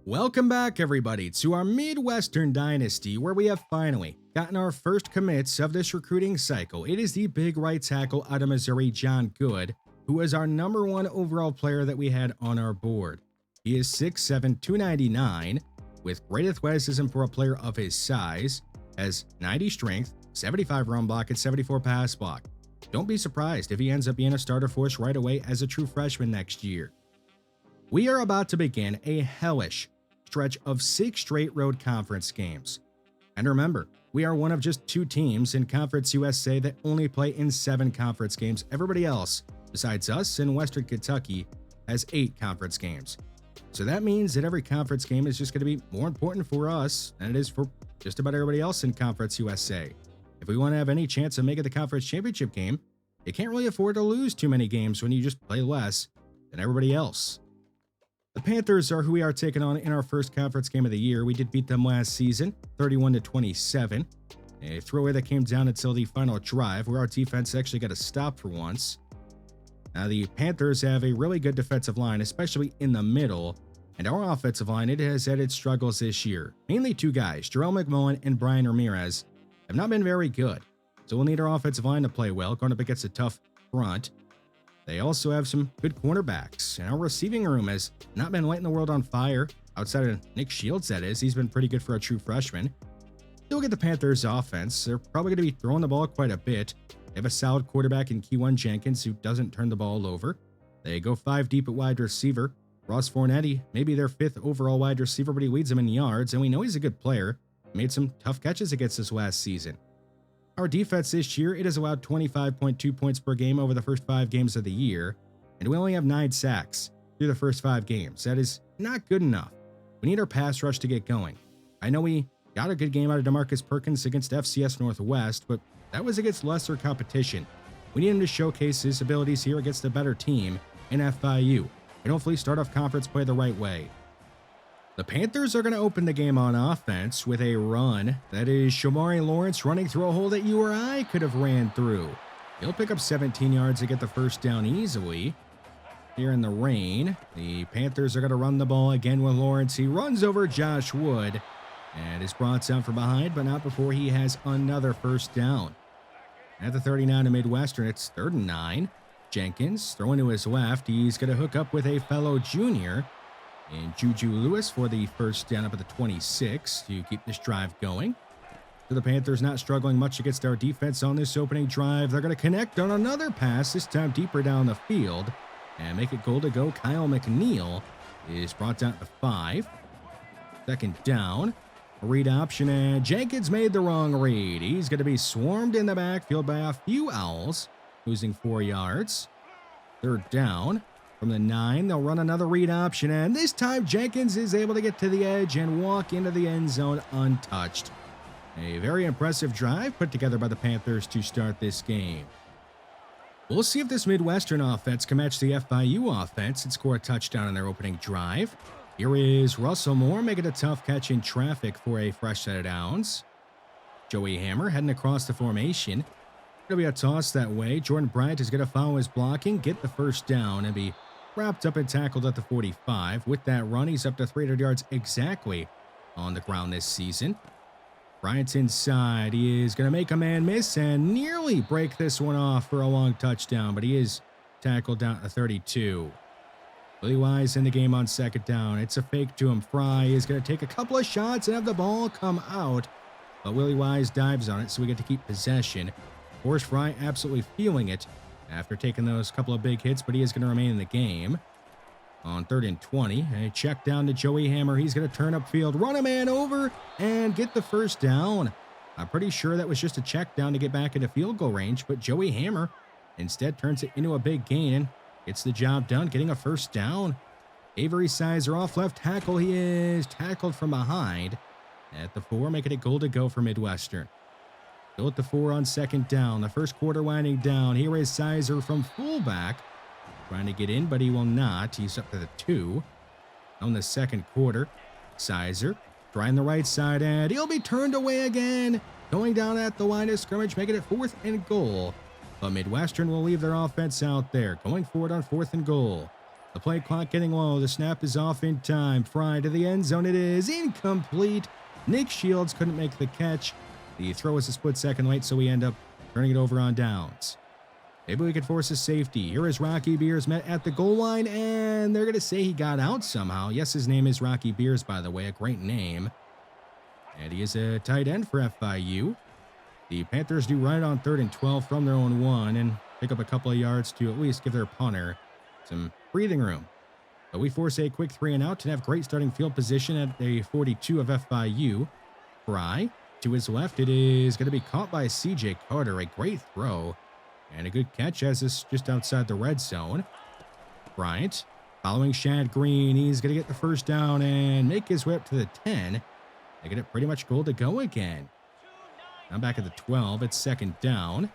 Welcome back, everybody, to our Midwestern Dynasty, where we have finally gotten our first commits of this recruiting cycle. It is the big right tackle out of Missouri, John Good, who is our #1 overall player that we had on our board. He is 6'7", 299, with great athleticism for a player of his size, has 90 strength, 75 run block, and 74 pass block. Don't be surprised if he ends up being a starter for us right away as a true freshman next year. We are about to begin a hellish stretch of 6 straight road conference games. And remember, we are one of just 2 teams in Conference USA that only play in 7 conference games. Everybody else, besides us in Western Kentucky, has 8 conference games. So that means that every conference game is just going to be more important for us than it is for just about everybody else in Conference USA. If we want to have any chance of making the conference championship game, you can't really afford to lose too many games when you just play less than everybody else. The Panthers are who we are taking on in our first conference game of the year. We did beat them last season, 31-27. A throwaway that came down until the final drive, where our defense actually got a stop for once. Now, the Panthers have a really good defensive line, especially in the middle, and our offensive line, it has had its struggles this year. Mainly 2 guys, Jerome McMullen and Brian Ramirez, have not been very good. So we'll need our offensive line to play well, going up against a tough front. They also have some good cornerbacks, and our receiving room has not been lighting the world on fire. Outside of Nick Shields, that is. He's been pretty good for a true freshman. Look at the Panthers' offense. They're probably going to be throwing the ball quite a bit. They have a solid quarterback in Keyone Jenkins, who doesn't turn the ball over. They go 5 deep at wide receiver. Ross Fornetti, maybe their 5th overall wide receiver, but he leads them in yards, and we know he's a good player. He made some tough catches against us last season. Our defense this year, it has allowed 25.2 points per game over the first 5 games of the year, and we only have 9 sacks through the first 5 games. That is not good enough. We need our pass rush to get going. I know we got a good game out of DeMarcus Perkins against FCS Northwest, but that was against lesser competition. We need him to showcase his abilities here against a better team in FIU, and hopefully start off conference play the right way. The Panthers are going to open the game on offense with a run. That is Shamari Lawrence running through a hole that you or I could have ran through. He'll pick up 17 yards to get the first down easily. Here in the rain, the Panthers are going to run the ball again with Lawrence. He runs over Josh Wood and is brought down from behind, but not before he has another first down. At the 39 of Midwestern, it's 3rd and 9. Jenkins throwing to his left. He's going to hook up with a fellow junior and Juju Lewis for the first down up at the 26 to keep this drive going. So the Panthers not struggling much against our defense on this opening drive. They're going to connect on another pass, this time deeper down the field, and make it goal to go. Kyle McNeil is brought down to 5. 2nd down. A read option, and Jenkins made the wrong read. He's going to be swarmed in the backfield by a few Owls, losing 4 yards. 3rd down. From the 9, they'll run another read option, and this time Jenkins is able to get to the edge and walk into the end zone untouched. A very impressive drive put together by the Panthers to start this game. We'll see if this Midwestern offense can match the FIU offense and score a touchdown in their opening drive. Here is Russell Moore making a tough catch in traffic for a fresh set of downs. Joey Hammer heading across the formation. Going to be a toss that way. Jordan Bryant is going to follow his blocking, get the first down, and be wrapped up and tackled at the 45. With that run, he's up to 300 yards exactly on the ground this season. Bryant's inside. He is going to make a man miss and nearly break this one off for a long touchdown, but he is tackled down at the 32. Willie Wise in the game on 2nd down. It's a fake to him. Fry is going to take a couple of shots and have the ball come out, but Willie Wise dives on it, so we get to keep possession. Forrest Fry absolutely feeling it after taking those couple of big hits, but he is going to remain in the game. On 3rd and 20, a check down to Joey Hammer. He's going to turn upfield, run a man over, and get the first down. I'm pretty sure that was just a check down to get back into field goal range, but Joey Hammer instead turns it into a big gain and gets the job done, getting a first down. Avery Sizer off left tackle. He is tackled from behind at the 4, making it goal to go for Midwestern. Still at the 4 on 2nd down. The first quarter winding down. Here is Sizer from fullback. Trying to get in, but he will not. He's up to the 2. On the 2nd quarter, Sizer trying the right side, and he'll be turned away again. Going down at the line of scrimmage, making it 4th and goal. But Midwestern will leave their offense out there. Going forward on 4th and goal. The play clock getting low. The snap is off in time. Fry to the end zone. It is incomplete. Nick Shields couldn't make the catch. The throw was a split second late, so we end up turning it over on downs. Maybe we could force a safety. Here is Rocky Beers met at the goal line, and they're going to say he got out somehow. Yes, his name is Rocky Beers, by the way. A great name. And he is a tight end for FIU. The Panthers do right on 3rd and 12 from their own 1 and pick up a couple of yards to at least give their punter some breathing room. But we force a quick 3 and out and have great starting field position at a 42 of FIU. Fry to his left. It is going to be caught by CJ Carter. A great throw and a good catch as this just outside the red zone. Bryant following Shad Green. He's going to get the first down and make his way up to the 10. They get it pretty much goal to go again. Now back at the 12. It's 2nd down.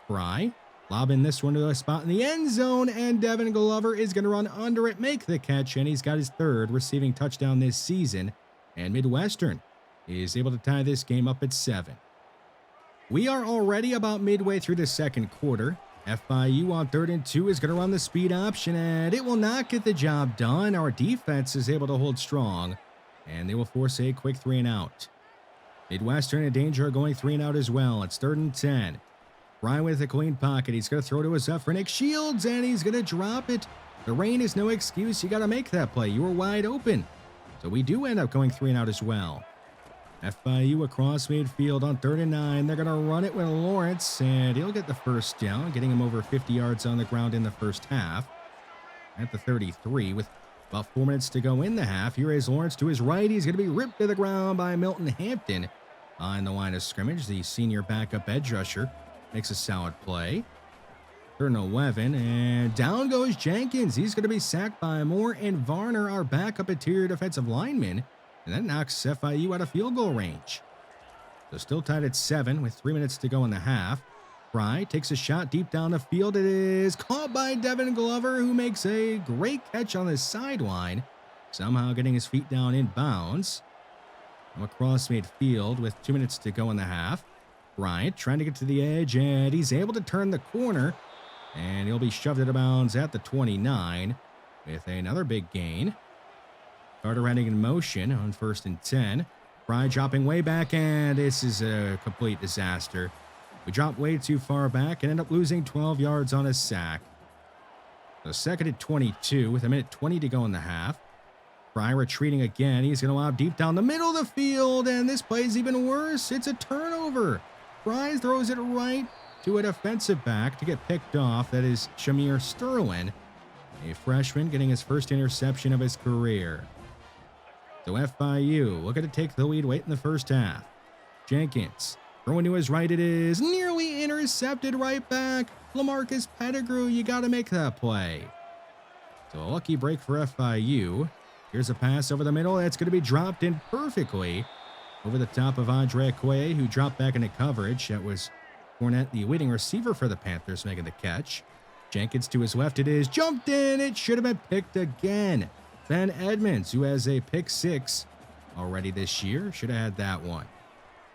Fry lobbing this one to a spot in the end zone, and Devin Glover is going to run under it, make the catch, and he's got his 3rd receiving touchdown this season. And Midwestern is able to tie this game up at 7. We are already about midway through the 2nd quarter. FIU on 3rd and 2 is going to run the speed option, and it will not get the job done. Our defense is able to hold strong, and they will force a quick 3 and out. Midwestern in danger of going 3 and out as well. It's 3rd and 10. Ryan with a clean pocket. He's going to throw to his left for Nick Shields, and he's going to drop it. The rain is no excuse. You got to make that play. You were wide open. So we do end up going 3 and out as well. FIU across midfield on 3rd and 9. They're going to run it with Lawrence, and he'll get the first down, getting him over 50 yards on the ground in the first half. At the 33 with about 4 minutes to go in the half. Here is Lawrence to his right. He's going to be ripped to the ground by Milton Hampton on the line of scrimmage. The senior backup edge rusher makes a solid play. 3rd and 11, and down goes Jenkins. He's going to be sacked by Moore and Varner, our backup interior defensive lineman, and that knocks FIU out of field goal range. So still tied at 7 with 3 minutes to go in the half. Fry takes a shot deep down the field. It is caught by Devin Glover, who makes a great catch on the sideline, somehow getting his feet down in bounds. Across midfield with 2 minutes to go in the half. Bryant trying to get to the edge, and he's able to turn the corner, and he'll be shoved out of bounds at the 29 with another big gain. Carter running in motion on 1st and 10. Fry dropping way back, and this is a complete disaster. We dropped way too far back and end up losing 12 yards on a sack. So 2nd and 22 with 1:20 to go in the half. Fry retreating again. He's going to lob deep down the middle of the field, and this play is even worse. It's a turnover. Fry throws it right to a defensive back to get picked off. That is Shamir Sterling, a freshman getting his first interception of his career. So FIU looking to take the lead late in the first half. Jenkins throwing to his right. It is nearly intercepted right back. LaMarcus Pettigrew, you got to make that play. So a lucky break for FIU. Here's a pass over the middle. That's going to be dropped in perfectly over the top of Andre Quay, who dropped back into coverage. That was Fournette, the waiting receiver for the Panthers, making the catch. Jenkins to his left. It is jumped in. It should have been picked again. Ben Edmonds, who has a pick 6 already this year, should have had that one.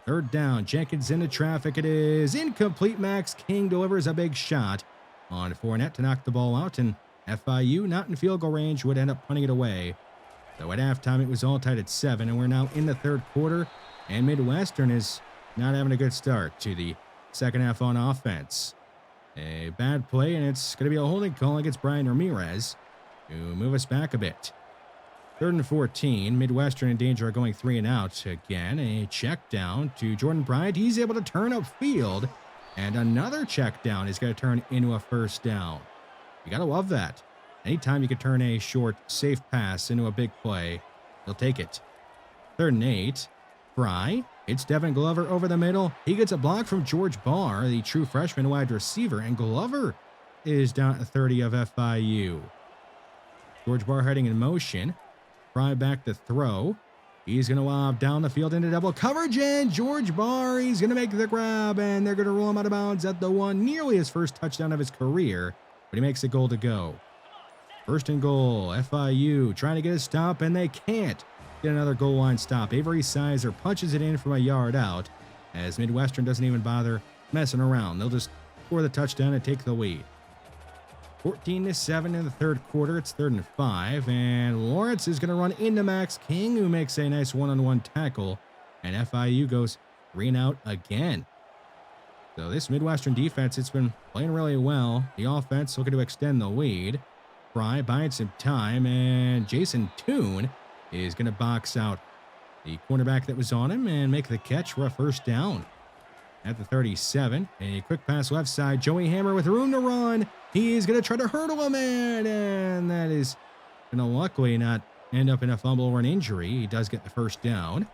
3rd down. Jenkins into traffic. It is incomplete. Max King delivers a big shot on Fournette to knock the ball out, and FIU, not in field goal range, would end up punting it away. So at halftime, it was all tied at 7, and we're now in the 3rd quarter, and Midwestern is not having a good start to the second half on offense. A bad play, and it's going to be a holding call against Brian Ramirez to move us back a bit. 3rd and 14, Midwestern in danger of going 3 and out. Again, a check down to Jordan Bryant. He's able to turn upfield, and another check down is going to turn into a first down. You got to love that. Anytime you can turn a short, safe pass into a big play, they'll take it. 3rd and 8, Fry. It's Devin Glover over the middle. He gets a block from George Barr, the true freshman wide receiver, and Glover is down at 30 of FIU. George Barr heading in motion. Fry back to throw. He's going to lob down the field into double coverage, and George Barr, he's going to make the grab, and they're going to roll him out of bounds at the 1, nearly his first touchdown of his career, but he makes a goal to go. 1st and goal, FIU trying to get a stop, and they can't get another goal line stop. Avery Sizer punches it in from a yard out, as Midwestern doesn't even bother messing around. They'll just score the touchdown and take the lead. 14-7 in the third quarter. It's 3rd and 5, and Lawrence is going to run into Max King, who makes a nice one-on-one tackle, and FIU goes 3 and out again. So this Midwestern defense, it's been playing really well. The offense looking to extend the lead. Fry buying some time, and Jason Toon is going to box out the cornerback that was on him and make the catch for a first down. At the 37, a quick pass left side. Joey Hammer with room to run. He's going to try to hurdle a man, and that is going to luckily not end up in a fumble or an injury. He does get the first down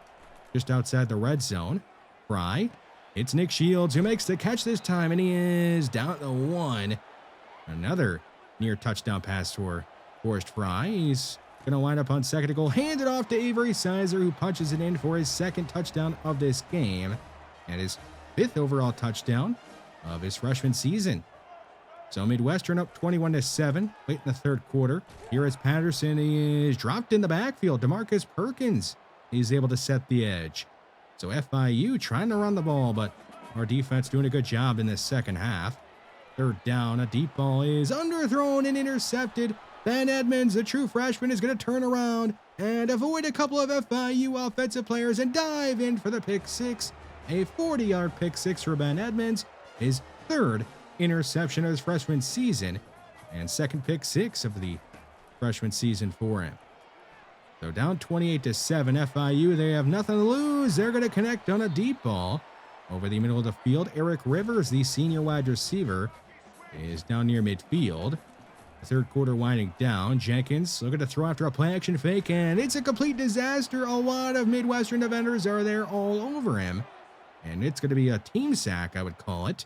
just outside the red zone. Fry. It's Nick Shields who makes the catch this time, and he is down at the 1. Another near touchdown pass for Forrest Fry. He's going to wind up on second and goal. Hand it off to Avery Sizer, who punches it in for his 2nd touchdown of this game and his 5th overall touchdown of his freshman season. So Midwestern up 21-7 late in the third quarter. Here as Patterson is dropped in the backfield. DeMarcus Perkins is able to set the edge. So FIU trying to run the ball, but our defense doing a good job in this second half. 3rd down, a deep ball is underthrown and intercepted. Ben Edmonds, the true freshman, is going to turn around and avoid a couple of FIU offensive players and dive in for the pick 6. A 40-yard pick 6 for Ben Edmonds, his 3rd interception of his freshman season, and 2nd pick 6 of the freshman season for him. So down 28-7, FIU, they have nothing to lose. They're going to connect on a deep ball over the middle of the field. Eric Rivers, the senior wide receiver, is down near midfield. The third quarter winding down. Jenkins looking to throw after a play action fake, and it's a complete disaster. A lot of Midwestern defenders are there all over him, and it's going to be a team sack, I would call it.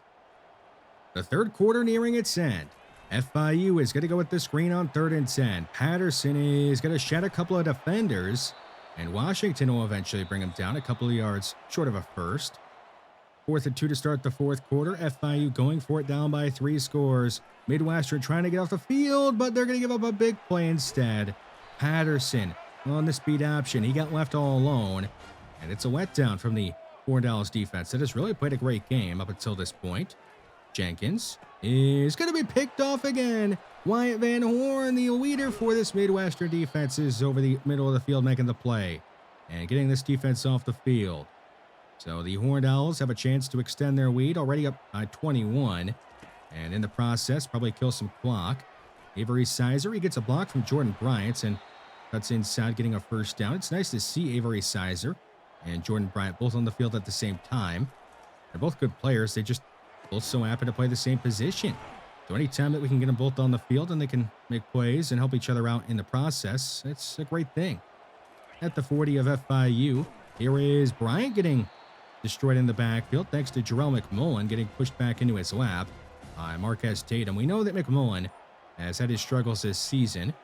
The third quarter nearing its end. FIU is going to go with the screen on 3rd and 10. Patterson is going to shed a couple of defenders, and Washington will eventually bring him down a couple of yards short of a first. 4th and 2 to start the fourth quarter. FIU going for it down by 3 scores. Midwestern trying to get off the field, but they're going to give up a big play instead. Patterson on the speed option. He got left all alone, and it's a letdown from the Dallas defense that has really played a great game up until this point. Jenkins is going to be picked off again. Wyatt Van Horn, the leader for this Midwestern defense, is over the middle of the field making the play and getting this defense off the field. So the Horned Owls have a chance to extend their lead, already up by 21, and in the process, probably kill some clock. Avery Sizer, he gets a block from Jordan Bryant and cuts inside, getting a first down. It's nice to see Avery Sizer and Jordan Bryant both on the field at the same time. They're both good players. They just both so happen to play the same position. So anytime that we can get them both on the field and they can make plays and help each other out in the process, it's a great thing. At the 40 of FIU, here is Bryant getting destroyed in the backfield thanks to Jarrell McMullen getting pushed back into his lap by Marquez Tatum. We know that McMullen has had his struggles this season,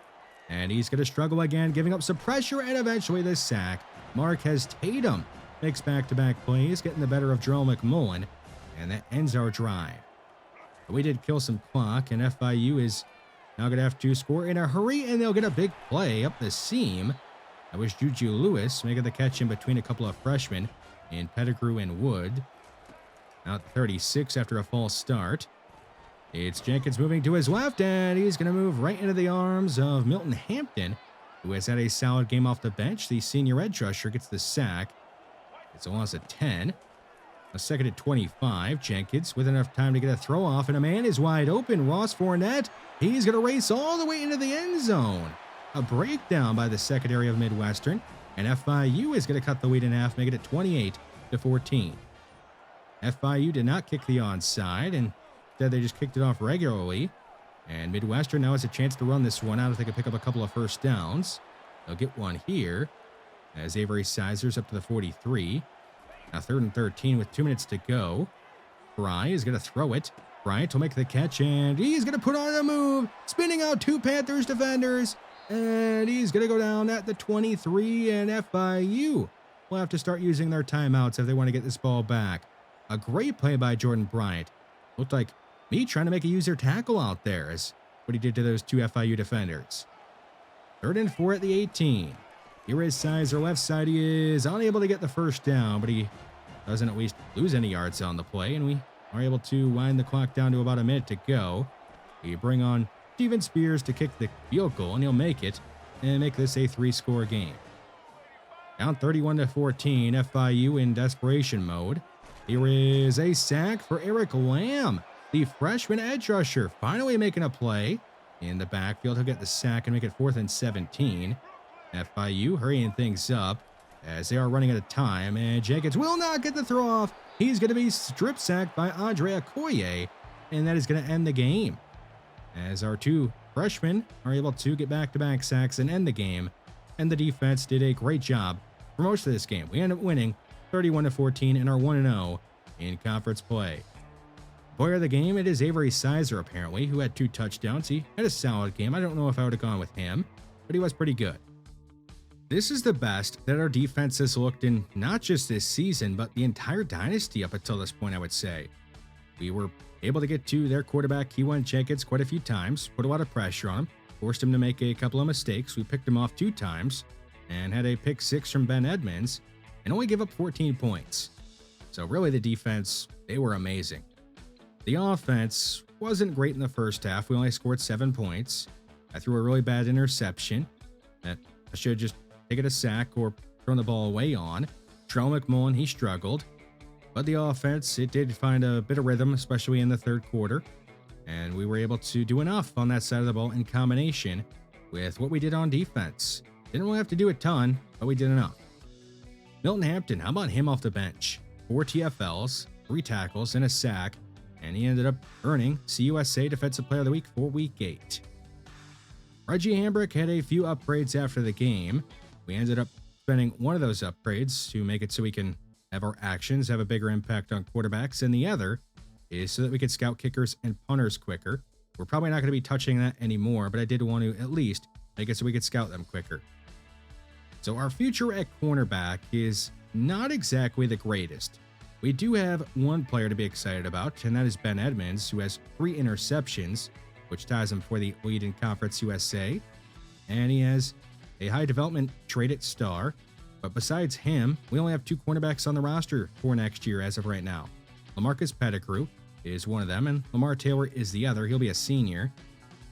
and he's going to struggle again, giving up some pressure and eventually the sack. Marquez Tatum makes back-to-back plays, getting the better of Jarrell McMullen, and that ends our drive. But we did kill some clock, and FIU is now going to have to score in a hurry, and they'll get a big play up the seam. That was Juju Lewis making the catch in between a couple of freshmen in Pettigrew and Wood. Out 36 after a false start. It's Jenkins moving to his left, and he's going to move right into the arms of Milton Hampton, who has had a solid game off the bench. The senior edge rusher gets the sack. It's a loss of 10. A second at 25. Jenkins with enough time to get a throw off, and a man is wide open. Ross Fournette. He's going to race all the way into the end zone. A breakdown by the secondary of Midwestern, and FIU is going to cut the lead in half, make it at 28-14. FIU did not kick the onside, and instead they just kicked it off regularly. And Midwestern now has a chance to run this one out if they can pick up a couple of first downs. They'll get one here as Avery Sizer's up to the 43. Now 3rd and 13 with 2 minutes to go. Fry is going to throw it. Bryant will make the catch, and he's going to put on a move, spinning out 2 Panthers defenders, and he's going to go down at the 23, and FIU will have to start using their timeouts if they want to get this ball back. A great play by Jordan Bryant. Looked like me trying to make a user tackle out there is what he did to those 2 FIU defenders. 3rd and 4 at the 18. Here is Sizer left side. He is unable to get the first down, but he doesn't at least lose any yards on the play, and we are able to wind the clock down to about a minute to go. We bring on Steven Spears to kick the field goal, and he'll make it and make this a 3-score game. Down 31-14, FIU in desperation mode. Here is a sack for Eric Lamb, the freshman edge rusher, finally making a play in the backfield. He'll get the sack and make it 4th and 17. FIU hurrying things up as they are running out of time, and Jenkins will not get the throw off. He's going to be strip sacked by Andre Okoye, and that is going to end the game, as our 2 freshmen are able to get back-to-back sacks and end the game, and the defense did a great job for most of this game. We end up winning 31-14 and are 1-0 in conference play. Player of the game, it is Avery Sizer, apparently, who had 2 touchdowns. He had a solid game. I don't know if I would have gone with him, but he was pretty good. This is the best that our defense has looked in not just this season, but the entire dynasty up until this point, I would say. We were able to get to their quarterback, Kewan Jenkins, quite a few times, put a lot of pressure on him, forced him to make a couple of mistakes. We picked him off 2 times and had a pick 6 from Ben Edmonds and only gave up 14 points. So really the defense, they were amazing. The offense wasn't great in the first half. We only scored 7 points. I threw a really bad interception that I should have just taken a sack or thrown the ball away on. Terrell McMullen, he struggled. But the offense, it did find a bit of rhythm, especially in the third quarter. And we were able to do enough on that side of the ball in combination with what we did on defense. Didn't really have to do a ton, but we did enough. Milton Hampton, how about him off the bench? 4 TFLs, 3 tackles, and a sack, and he ended up earning CUSA Defensive Player of the Week for Week 8. Reggie Hambrick had a few upgrades after the game. We ended up spending one of those upgrades to make it so we can have our actions have a bigger impact on quarterbacks, and the other is so that we could scout kickers and punters quicker. We're probably not going to be touching that anymore, but I did want to at least make it so we could scout them quicker. So our future at cornerback is not exactly the greatest. We do have one player to be excited about, and that is Ben Edmonds, who has 3 interceptions, which ties him for the lead in Conference USA. And he has a high development trait at star. But besides him, we only have 2 cornerbacks on the roster for next year as of right now. LaMarcus Pettigrew is one of them, and Lamar Taylor is the other. He'll be a senior.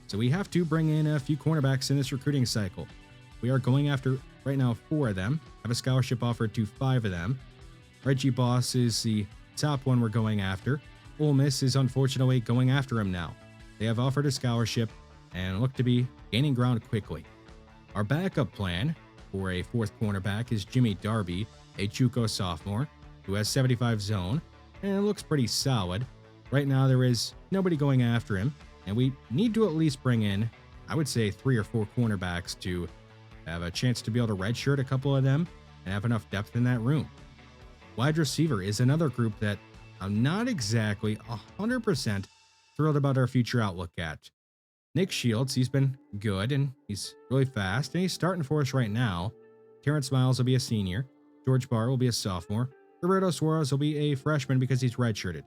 So we have to bring in a few cornerbacks in this recruiting cycle. We are going after, right now, 4 of them. Have a scholarship offered to 5 of them. Reggie Boss is the top one we're going after. Ole Miss is unfortunately going after him now. They have offered a scholarship and look to be gaining ground quickly. Our backup plan for a 4th cornerback is Jimmy Darby, a JUCO sophomore who has 75 zone and looks pretty solid. Right now there is nobody going after him, and we need to at least bring in, I would say, 3 or 4 cornerbacks to have a chance to be able to redshirt a couple of them and have enough depth in that room. Wide receiver is another group that I'm not exactly 100% thrilled about our future outlook at. Nick Shields, he's been good and he's really fast and he's starting for us right now. Terrence Miles will be a senior. George Barr will be a sophomore. Roberto Suarez will be a freshman because he's redshirted.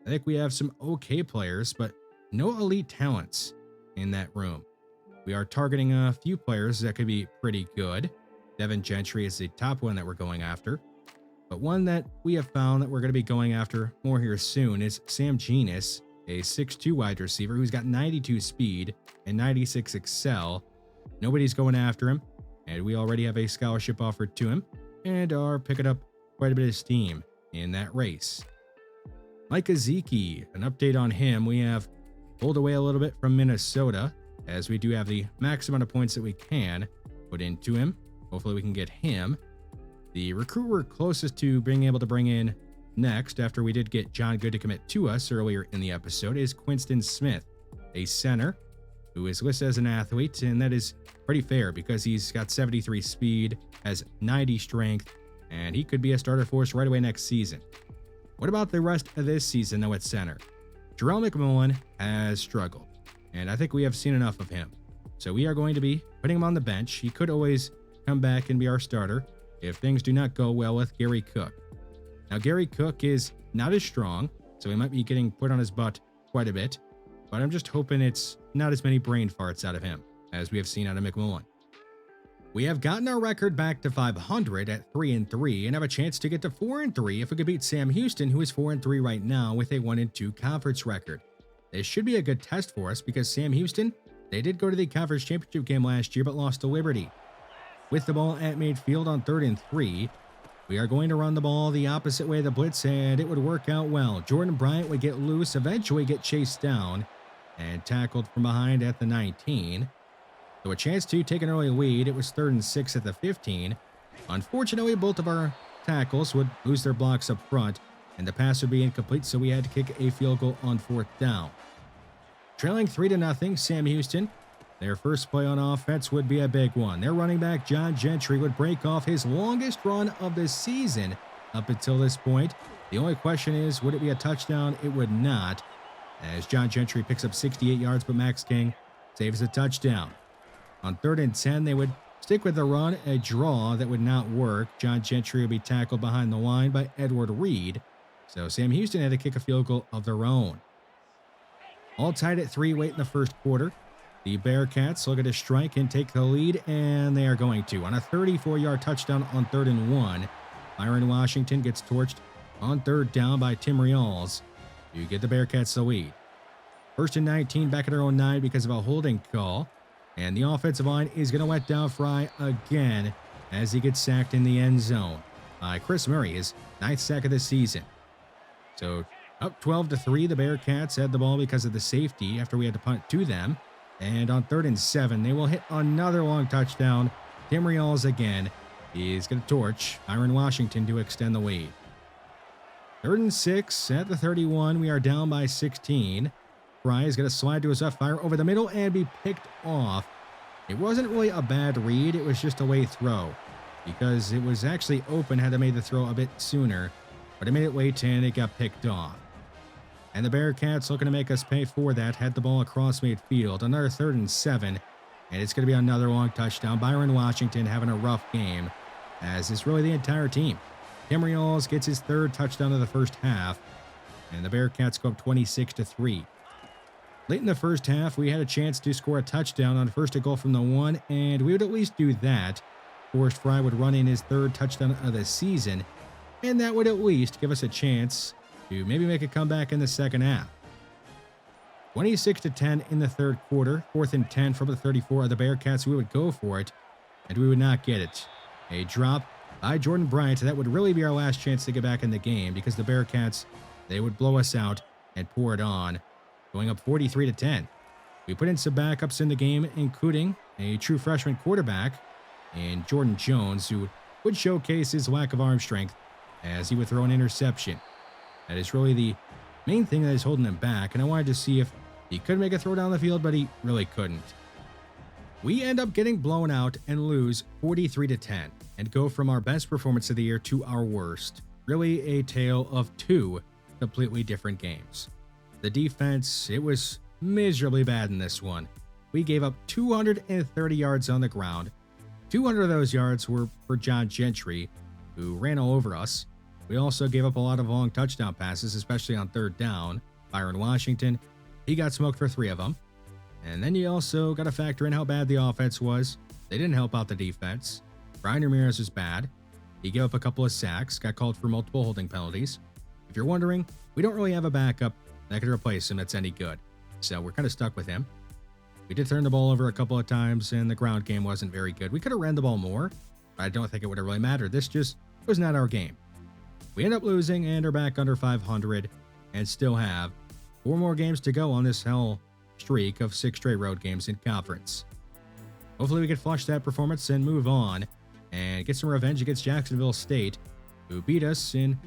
I think we have some okay players, but no elite talents in that room. We are targeting a few players that could be pretty good. Devin Gentry is the top one that we're going after. But one that we have found that we're going to be going after more here soon is Sam Genus, a 6'2 wide receiver who's got 92 speed and 96 excel. Nobody's going after him, and we already have a scholarship offered to him and are picking up quite a bit of steam in that race. Mike Ezeki, an update on him. We have pulled away a little bit from Minnesota, as we do have the max amount of points that we can put into him. Hopefully we can get him. The recruit we're closest to being able to bring in next, after we did get John Good to commit to us earlier in the episode, is Quinston Smith, a center who is listed as an athlete, and that is pretty fair because he's got 73 speed, has 90 strength, and he could be a starter for us right away next season. What about the rest of this season, though, at center? Terrell McMullen has struggled, and I think we have seen enough of him. So we are going to be putting him on the bench. He could always come back and be our starter if things do not go well with Gary Cook. Now, Gary Cook is not as strong, so he might be getting put on his butt quite a bit, but I'm just hoping it's not as many brain farts out of him as we have seen out of McMullen. We have gotten our record back to 500 at 3-3 and have a chance to get to 4-3 if we could beat Sam Houston, who is 4-3 right now with a 1-2 conference record. This should be a good test for us because Sam Houston, They did go to the conference championship game last year, but lost to Liberty. With the ball at midfield on 3rd and 3, we are going to run the ball the opposite way of the blitz, and it would work out well. Jordan Bryant would get loose, eventually get chased down, and tackled from behind at the 19. So a chance to take an early lead. It was 3rd and 6 at the 15. Unfortunately, both of our tackles would lose their blocks up front, and the pass would be incomplete, so we had to kick a field goal on 4th down. Trailing 3-0, Sam Houston. Their first play on offense would be a big one. Their running back, John Gentry, would break off his longest run of the season up until this point. The only question is, would it be a touchdown? It would not, as John Gentry picks up 68 yards, but Max King saves a touchdown. On 3rd and 10, they would stick with the run, a draw that would not work. John Gentry would be tackled behind the line by Edward Reed, so Sam Houston had to kick a field goal of their own. All tied at 3 late in the first quarter. The Bearcats look at a strike and take the lead, and they are going to. On a 34-yard touchdown on 3rd and 1, Byron Washington gets torched on 3rd down by Tim Rials to get the Bearcats the lead. 1st and 19 back at their own 9 because of a holding call, and the offensive line is going to let down Fry again as he gets sacked in the end zone by Chris Murray, his 9th sack of the season. So up 12-3, the Bearcats had the ball because of the safety after we had to punt to them. And on 3rd and 7, they will hit another long touchdown. Tim Rials again is going to torch Byron Washington to extend the lead. 3rd and 6 at the 31. We are down by 16. Fry is going to slide to his left, fire over the middle, and be picked off. It wasn't really a bad read. It was just a late throw because it was actually open had they made the throw a bit sooner. But a minute late, and it got picked off. And the Bearcats, looking to make us pay for that, had the ball across midfield. Another 3rd and 7, and it's going to be another long touchdown. Byron Washington having a rough game, as is really the entire team. Tim Rials gets his 3rd touchdown of the first half, and the Bearcats go up 26-3. Late in the first half, we had a chance to score a touchdown on 1st and goal from the 1, and we would at least do that. Forrest Fry would run in his 3rd touchdown of the season, and that would at least give us a chance to maybe make a comeback in the second half. 26-10 in the 3rd quarter, 4th and 10 from the 34 of the Bearcats. We would go for it, and we would not get it. A drop by Jordan Bryant. That would really be our last chance to get back in the game because the Bearcats, they would blow us out and pour it on, going up 43-10. We put in some backups in the game, including a true freshman quarterback in Jordan Jones, who would showcase his lack of arm strength as he would throw an interception. That is really the main thing that is holding him back, and I wanted to see if he could make a throw down the field, but he really couldn't. We end up getting blown out and lose 43-10, and go from our best performance of the year to our worst. Really a tale of 2 completely different games. The defense, it was miserably bad in this one. We gave up 230 yards on the ground. 200 of those yards were for John Gentry, who ran all over us. We also gave up a lot of long touchdown passes, especially on 3rd down. Byron Washington, he got smoked for 3 of them. And then you also got to factor in how bad the offense was. They didn't help out the defense. Brian Ramirez was bad. He gave up a couple of sacks, got called for multiple holding penalties. If you're wondering, we don't really have a backup that could replace him that's any good. So we're kind of stuck with him. We did turn the ball over a couple of times, and the ground game wasn't very good. We could have ran the ball more, but I don't think it would have really mattered. This just was not our game. We end up losing and are back under 500 and still have 4 more games to go on this hell streak of 6 straight road games in conference. Hopefully we can flush that performance and move on and get some revenge against Jacksonville State, who beat us in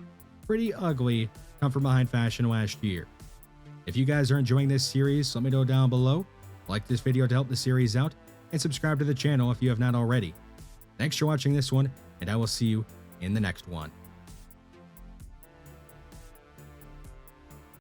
pretty ugly come-from-behind fashion last year. If you guys are enjoying this series, let me know down below. Like this video to help the series out, and subscribe to the channel if you have not already. Thanks for watching this one, and I will see you in the next one.